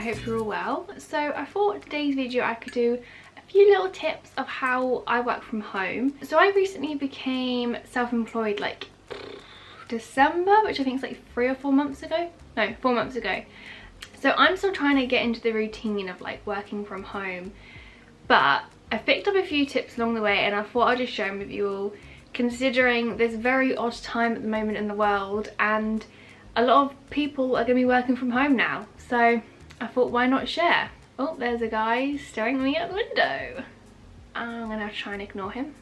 hope you're all well. So I thought today's video I could do a few little tips of how I work from home. So I recently became self-employed like December, which I think is like 3 or 4 months ago. No, 4 months ago. So I'm still trying to get into the routine of like working from home, but I picked up a few tips along the way and I thought I'd just share them with you all, considering this very odd time at the moment in the world and a lot of people are going to be working from home now. So I thought, why not share? Oh, there's a guy staring at me out the window. I'm going to have to try and ignore him.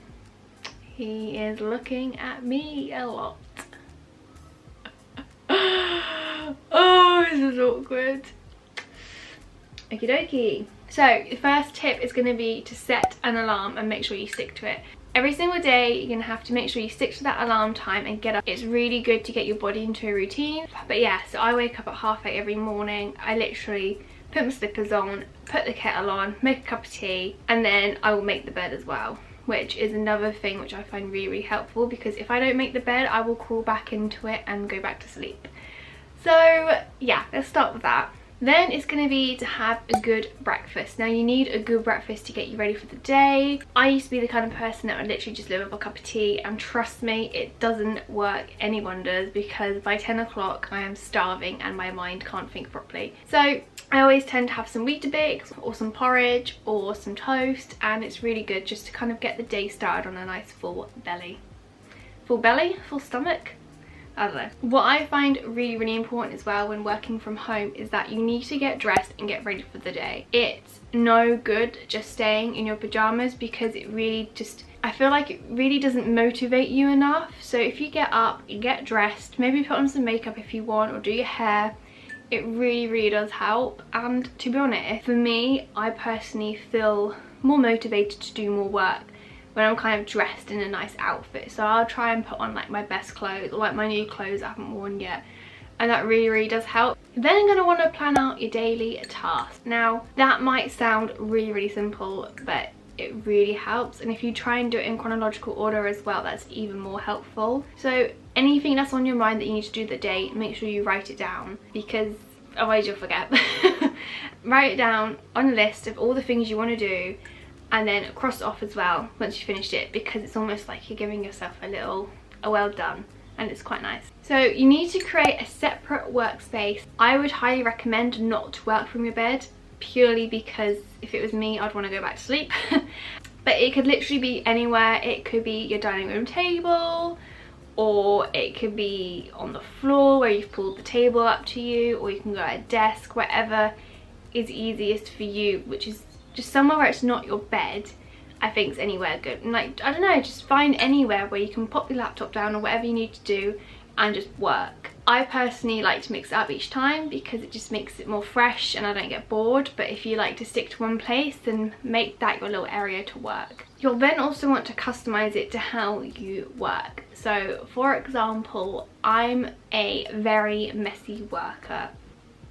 He is looking at me a lot. Oh, this is awkward. Okie dokie. So the first tip is going to be to set an alarm and make sure you stick to it. Every single day you're going to have to make sure you stick to that alarm time and get up. It's really good to get your body into a routine. But yeah, so I wake up at 8:30 every morning. I literally put my slippers on, put the kettle on, make a cup of tea, and then I will make the bed as well, which is another thing which I find really, really helpful, because if I don't make the bed I will crawl back into it and go back to sleep. So yeah, let's start with that. Then it's going to be to have a good breakfast. Now you need a good breakfast to get you ready for the day. I used to be the kind of person that would literally just live with a cup of tea, and trust me, it doesn't work any wonders, because by 10 o'clock I am starving and my mind can't think properly. So I always tend to have some Weetabix or some porridge or some toast, and it's really good just to kind of get the day started on a nice full belly. Full belly? Full stomach? I don't know. What I find really, really important as well when working from home is that you need to get dressed and get ready for the day. It's no good just staying in your pajamas, because it really just, I feel like it really doesn't motivate you enough. So if you get up, you get dressed, maybe put on some makeup if you want, or do your hair, it really, really does help. And to be honest, for me, I personally feel more motivated to do more work when I'm kind of dressed in a nice outfit. So I'll try and put on like my best clothes, or like my new clothes I haven't worn yet, and that really, really does help. Then you're going to want to plan out your daily tasks. Now that might sound really, really simple, but it really helps, and if you try and do it in chronological order as well, that's even more helpful. So anything that's on your mind that you need to do that day, make sure you write it down, because otherwise you'll forget. Write it down on a list of all the things you want to do, and then cross it off as well once you finished it, because it's almost like you're giving yourself a well done, and it's quite nice. So you need to create a separate workspace. I would highly recommend not to work from your bed, purely because if it was me I'd want to go back to sleep. But it could literally be anywhere. It could be your dining room table, or it could be on the floor where you've pulled the table up to you, or you can go at a desk, wherever is easiest for you, which is just somewhere where it's not your bed. I think it's anywhere good. And like, I don't know, just find anywhere where you can pop your laptop down or whatever you need to do and just work. I personally like to mix it up each time, because it just makes it more fresh and I don't get bored. But if you like to stick to one place, then make that your little area to work. You'll then also want to customize it to how you work. So for example, I'm a very messy worker.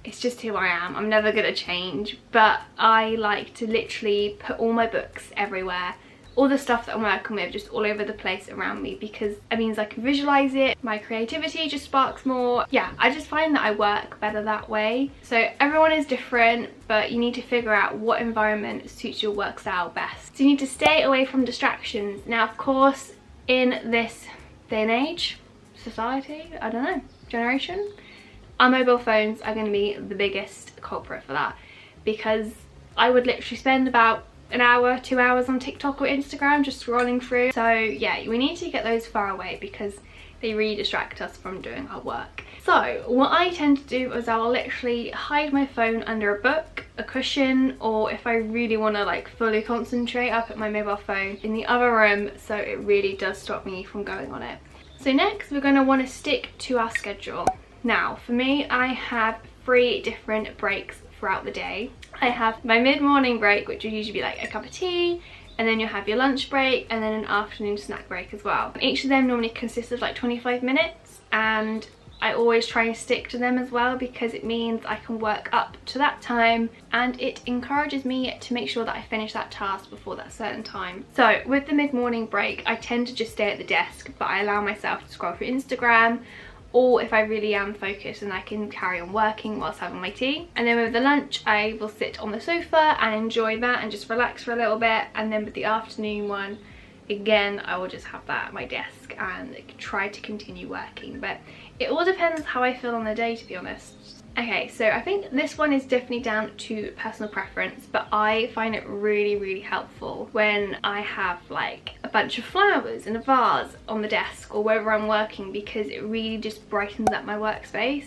It's just who I am. I'm never gonna change, but I like to literally put all my books everywhere, all the stuff that I'm working with just all over the place around me, because it means I can visualize it, my creativity just sparks more. Yeah, I just find that I work better that way. So everyone is different, but you need to figure out what environment suits your work style best. So you need to stay away from distractions. Now of course, in this day and age, society, I don't know, generation, our mobile phones are going to be the biggest culprit for that, because I would literally spend about an hour, 2 hours on TikTok or Instagram just scrolling through. So yeah, we need to get those far away, because they really distract us from doing our work. So what I tend to do is I'll literally hide my phone under a book, a cushion, or if I really want to like fully concentrate, I'll put my mobile phone in the other room, so it really does stop me from going on it. So next we're going to want to stick to our schedule. Now for me, I have 3 different breaks throughout the day. I have my mid-morning break, which will usually be like a cup of tea, and then you'll have your lunch break, and then an afternoon snack break as well. Each of them normally consists of like 25 minutes, and I always try and stick to them as well, because it means I can work up to that time, and it encourages me to make sure that I finish that task before that certain time. So with the mid-morning break, I tend to just stay at the desk, but I allow myself to scroll through Instagram, or if I really am focused and I can carry on working whilst having my tea. And then with the lunch, I will sit on the sofa and enjoy that and just relax for a little bit. And then with the afternoon one, again, I will just have that at my desk and try to continue working. But it all depends how I feel on the day, to be honest. Okay, so I think this one is definitely down to personal preference, but I find it really helpful when I have like a bunch of flowers in a vase on the desk or wherever I'm working, because it really just brightens up my workspace.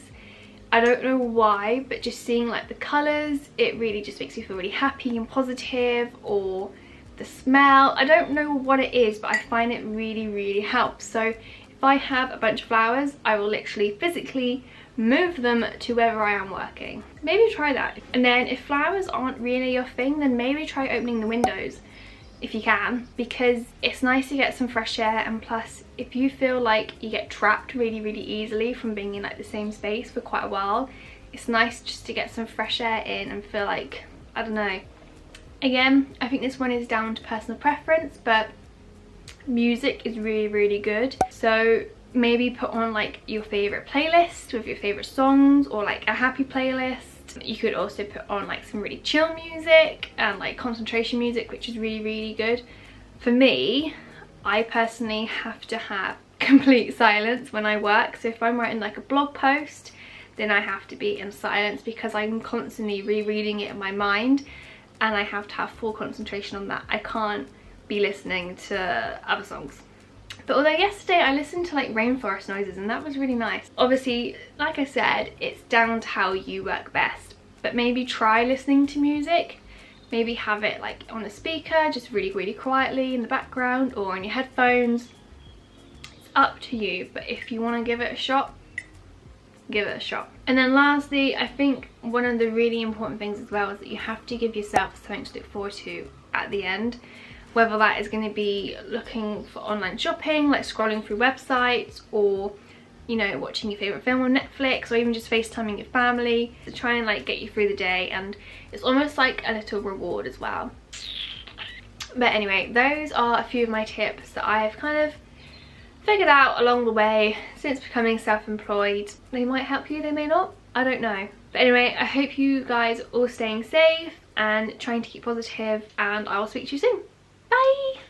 I don't know why, but just seeing like the colours, it really just makes me feel really happy and positive. Or the smell, I don't know what it is, but I find it really helps. So if I have a bunch of flowers, I will literally physically move them to wherever I am working. Maybe try that. And then if flowers aren't really your thing, then maybe try opening the windows if you can, because it's nice to get some fresh air. And plus, if you feel like you get trapped really easily from being in like the same space for quite a while, it's nice just to get some fresh air in and feel like, I don't know. Again, I think this one is down to personal preference, but music is really good. So maybe put on like your favorite playlist with your favorite songs, or like a happy playlist. You could also put on like some really chill music and like concentration music, which is really good. For me, I personally have to have complete silence when I work. So if I'm writing like a blog post, then I have to be in silence, because I'm constantly rereading it in my mind and I have to have full concentration on that. I can't be listening to other songs. But although yesterday I listened to like rainforest noises and that was really nice. Obviously, like I said, it's down to how you work best. But maybe try listening to music. Maybe have it like on a speaker, just really quietly in the background, or on your headphones. It's up to you, but if you want to give it a shot, give it a shot. And then lastly, I think one of the really important things as well is that you have to give yourself something to look forward to at the end. Whether that is going to be looking for online shopping, like scrolling through websites, or, you know, watching your favourite film on Netflix, or even just FaceTiming your family to try and like get you through the day. And it's almost like a little reward as well. But anyway, those are a few of my tips that I've kind of figured out along the way since becoming self-employed. They might help you, they may not, I don't know. But anyway, I hope you guys are all staying safe and trying to keep positive, and I will speak to you soon. Bye!